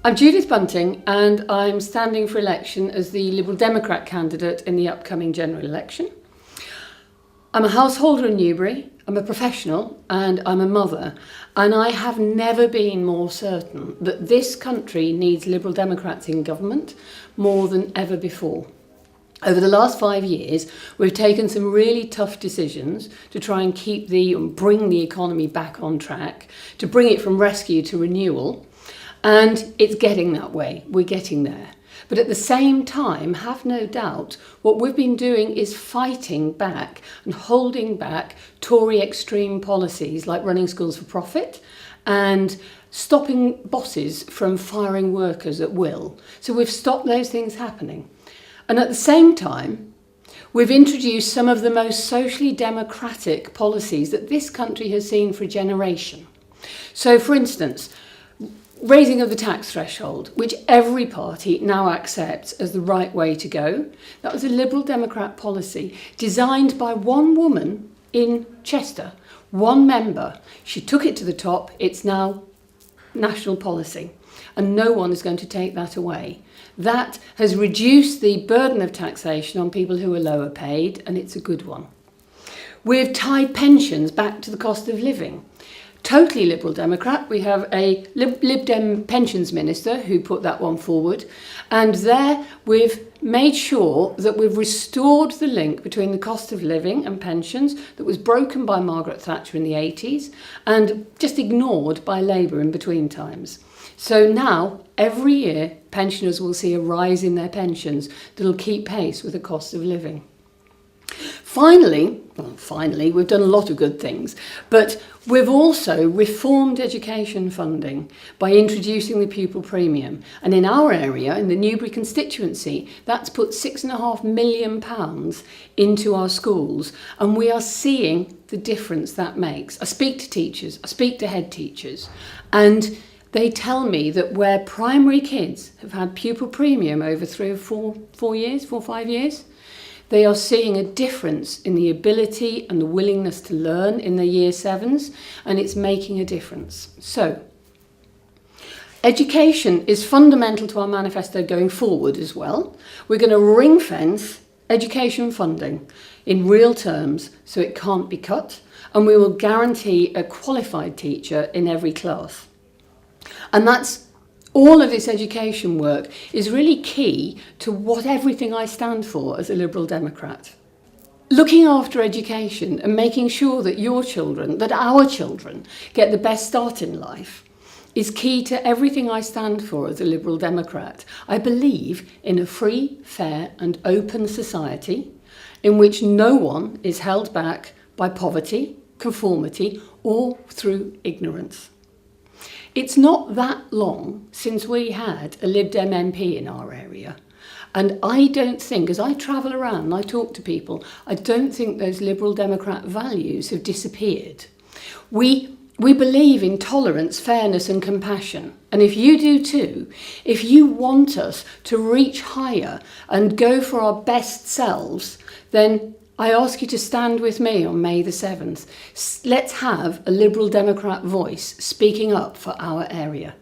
I'm Judith Bunting and I'm standing for election as the Liberal Democrat candidate in the upcoming general election. I'm a householder in Newbury, I'm a professional and I'm a mother, and I have never been more certain that this country needs Liberal Democrats in government more than ever before. Over the last 5 years, we've taken some really tough decisions to try and bring the economy back on track, to bring it from rescue to renewal. And it's getting that way, we're getting there. But at the same time, have no doubt, what we've been doing is fighting back and holding back Tory extreme policies like running schools for profit and stopping bosses from firing workers at will. So we've stopped those things happening. And at the same time, we've introduced some of the most socially democratic policies that this country has seen for a generation. So for instance, raising of the tax threshold, which every party now accepts as the right way to go. That was a Liberal Democrat policy designed by one woman in Chester, one member. She took it to the top. It's now national policy, and no one is going to take that away. That has reduced the burden of taxation on people who are lower paid, and it's a good one. We've tied pensions back to the cost of living. Totally Liberal Democrat. We have a Lib Dem pensions minister who put that one forward, and there we've made sure that we've restored the link between the cost of living and pensions that was broken by Margaret Thatcher in the 80s and just ignored by Labour in between times. So now every year pensioners will see a rise in their pensions that'll keep pace with the cost of living. Finally, we've done a lot of good things, but we've also reformed education funding by introducing the pupil premium. And in our area, in the Newbury constituency, that's put £6.5 million into our schools, and we are seeing the difference that makes. I speak to teachers, I speak to head teachers, and they tell me that where primary kids have had pupil premium over 3 or 5 years, they are seeing a difference in the ability and the willingness to learn in their year 7s, and it's making a difference. So, education is fundamental to our manifesto going forward as well. We're going to ring fence education funding in real terms so it can't be cut, and we will guarantee a qualified teacher in every class. And all of this education work is really key to everything I stand for as a Liberal Democrat. Looking after education and making sure that our children get the best start in life is key to everything I stand for as a Liberal Democrat. I believe in a free, fair and open society in which no one is held back by poverty, conformity or through ignorance. It's not that long since we had a Lib Dem MP in our area. And I don't think, as I travel around and I talk to people, I don't think those Liberal Democrat values have disappeared. We believe in tolerance, fairness and compassion. And if you do too, if you want us to reach higher and go for our best selves, then I ask you to stand with me on May the 7th. Let's have a Liberal Democrat voice speaking up for our area.